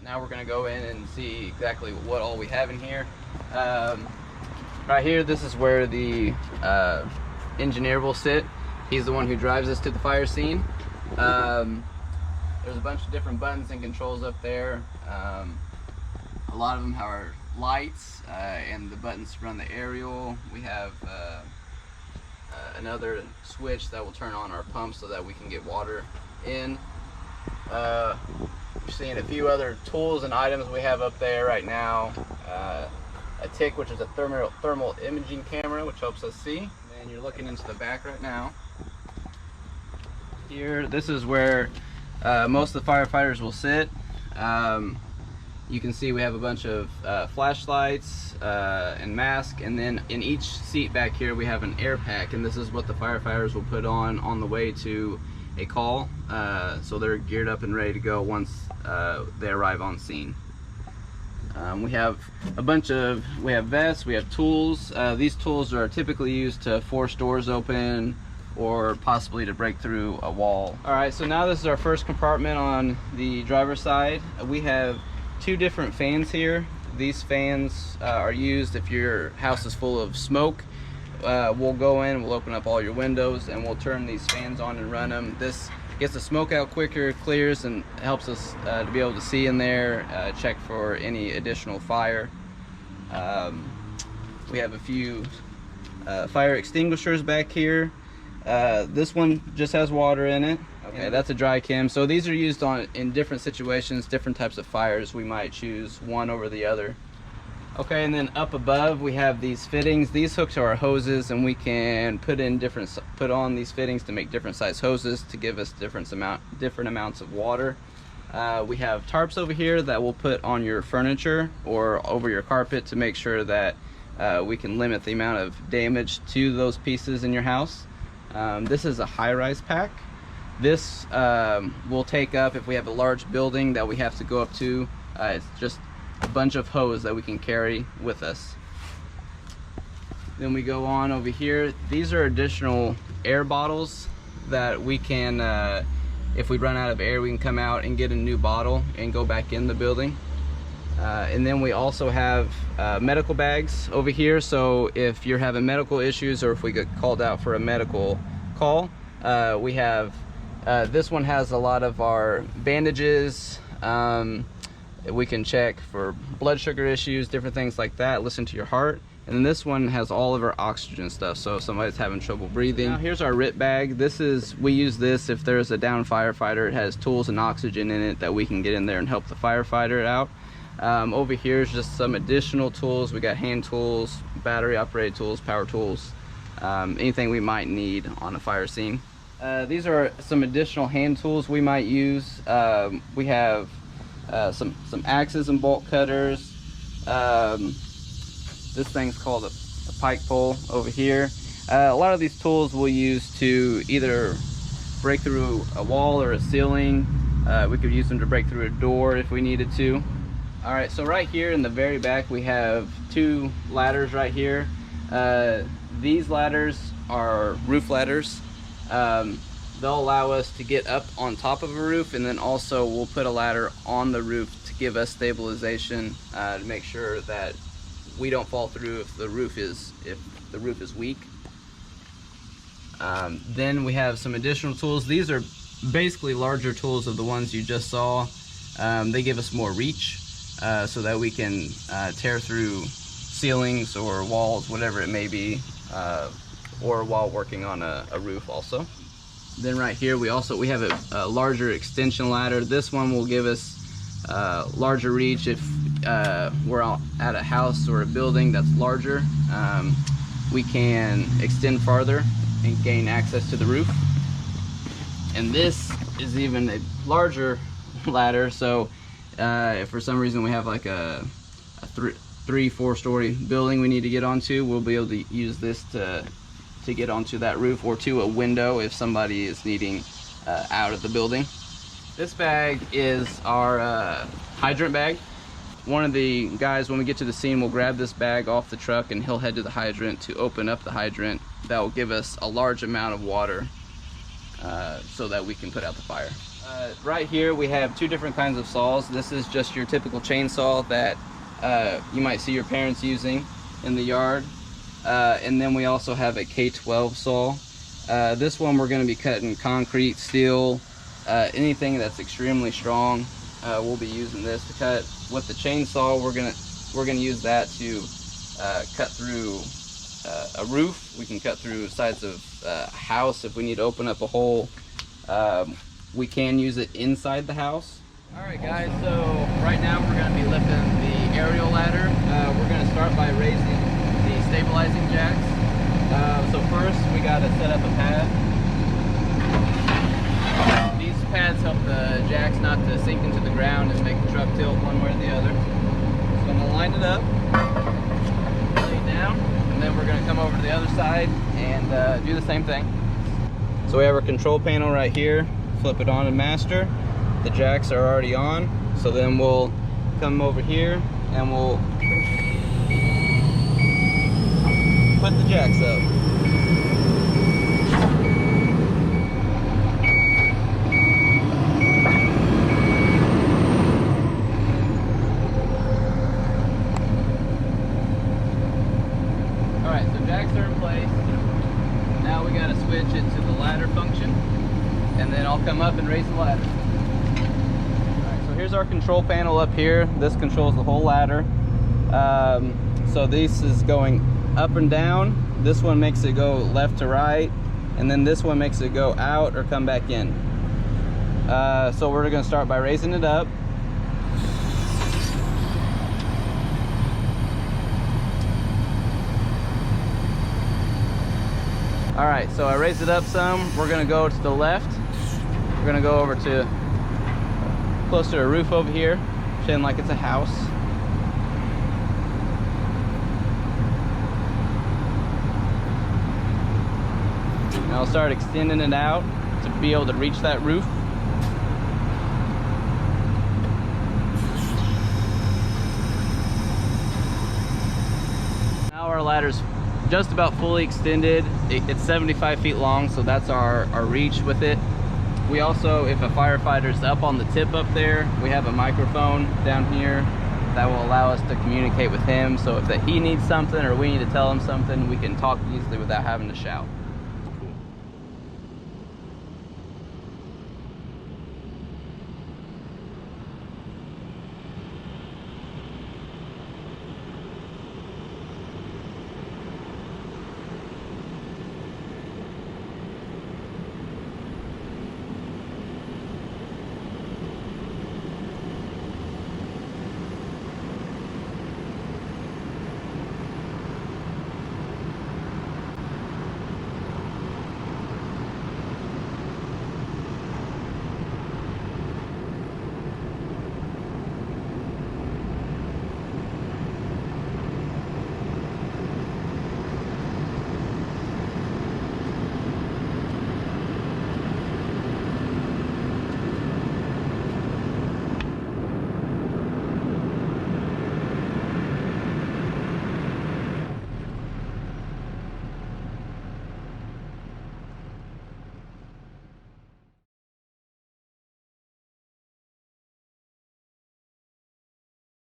now we're going to go in and see exactly what all we have in here. Right here, this is where the engineer will sit. He's the one who drives us to the fire scene. There's a bunch of different buttons and controls up there. A lot of them are lights, and the buttons to run the aerial. We have another switch that will turn on our pump so that we can get water in. You're seeing a few other tools and items we have up there right now. A TIC, which is a thermal imaging camera, which helps us see. And you're looking into the back right now. Here, this is where most of the firefighters will sit. You can see we have a bunch of flashlights and masks, and then in each seat back here we have an air pack, and this is what the firefighters will put on the way to a call, so they're geared up and ready to go once they arrive on scene. We have we have vests, we have tools. These tools are typically used to force doors open or possibly to break through a wall. Alright, so now this is our first compartment on the driver's side. We have two different fans here. These fans are used if your house is full of smoke. We'll go in, we'll open up all your windows, and we'll turn these fans on and run them. This gets the smoke out quicker, clears, and helps us to be able to see in there, check for any additional fire. We have a few fire extinguishers back here. This one just has water in it. Okay, that's a dry chem. So these are used in different situations, different types of fires. We might choose one over the other. Okay, and then up above we have these fittings. These hooks are our hoses, and we can put on these fittings to make different size hoses to give us different amounts of water. We have tarps over here that we'll put on your furniture or over your carpet to make sure that we can limit the amount of damage to those pieces in your house. This is a high-rise pack. This will take up if we have a large building that we have to go up to. It's just a bunch of hose that we can carry with us. Then we go on over here. These are additional air bottles that we can, if we run out of air, we can come out and get a new bottle and go back in the building. And then we also have medical bags over here, so if you're having medical issues or if we get called out for a medical call, we have this one has a lot of our bandages. We can check for blood sugar issues, different things like that, listen to your heart. And then this one has all of our oxygen stuff, so if somebody's having trouble breathing. Now here's our RIT bag. We use this if there's a down firefighter. It has tools and oxygen in it that we can get in there and help the firefighter out. Over here is just some additional tools. We got hand tools, battery operated tools, power tools, anything we might need on a fire scene. These are some additional hand tools we might use. We have some axes and bolt cutters. This thing's called a pike pole over here. A lot of these tools we'll use to either break through a wall or a ceiling. We could use them to break through a door if we needed to. Alright, so right here in the very back we have two ladders right here. These ladders are roof ladders. They'll allow us to get up on top of a roof, and then also we'll put a ladder on the roof to give us stabilization, to make sure that we don't fall through if the roof is weak. Then we have some additional tools. These are basically larger tools of the ones you just saw. They give us more reach, so that we can tear through ceilings or walls, whatever it may be, or while working on a roof also. Then right here we have a larger extension ladder. This one will give us larger reach if we're at a house or a building that's larger. We can extend farther and gain access to the roof. And this is even a larger ladder, so if for some reason we have like a 3-4 story building we need to get onto, we'll be able to use this to get onto that roof, or to a window if somebody is needing out of the building. This bag is our hydrant bag. One of the guys, when we get to the scene, will grab this bag off the truck and he'll head to the hydrant to open up the hydrant. That will give us a large amount of water so that we can put out the fire. Right here we have two different kinds of saws. This is just your typical chainsaw that you might see your parents using in the yard. And then we also have a K12 saw. This one we're going to be cutting concrete, steel, anything that's extremely strong. We'll be using this to cut. With the chainsaw, we're gonna use that to cut through a roof. We can cut through sides of a house if we need to open up a hole. We can use it inside the house. All right, guys. So right now we're gonna be lifting the aerial ladder. We're gonna start by raising the stabilizing jacks. So first we gotta set up a pad. These pads help the jacks not to sink into the ground and make the truck tilt one way or the other. So I'm gonna line it up, lay it down, and then we're gonna come over to the other side and do the same thing. So we have our control panel right here. Flip it on in master. The jacks are already on. So then we'll come over here and we'll put the jacks up. Jacks are in place. Now we got to switch it to the ladder function, and then I'll come up and raise the ladder. Alright, so here's our control panel up here. This controls the whole ladder. So this is going up and down. This one makes it go left to right, and then this one makes it go out or come back in. So we're going to start by raising it up. All right, so I raised it up some. We're gonna go to the left. We're gonna go over to close to a roof over here, pretend like it's a house. And I'll start extending it out to be able to reach that roof. Now our ladder's just about fully extended. It's 75 feet long, so that's our reach with it. We also, if a firefighter's up on the tip up there, we have a microphone down here that will allow us to communicate with him. So if he needs something or we need to tell him something, we can talk easily without having to shout.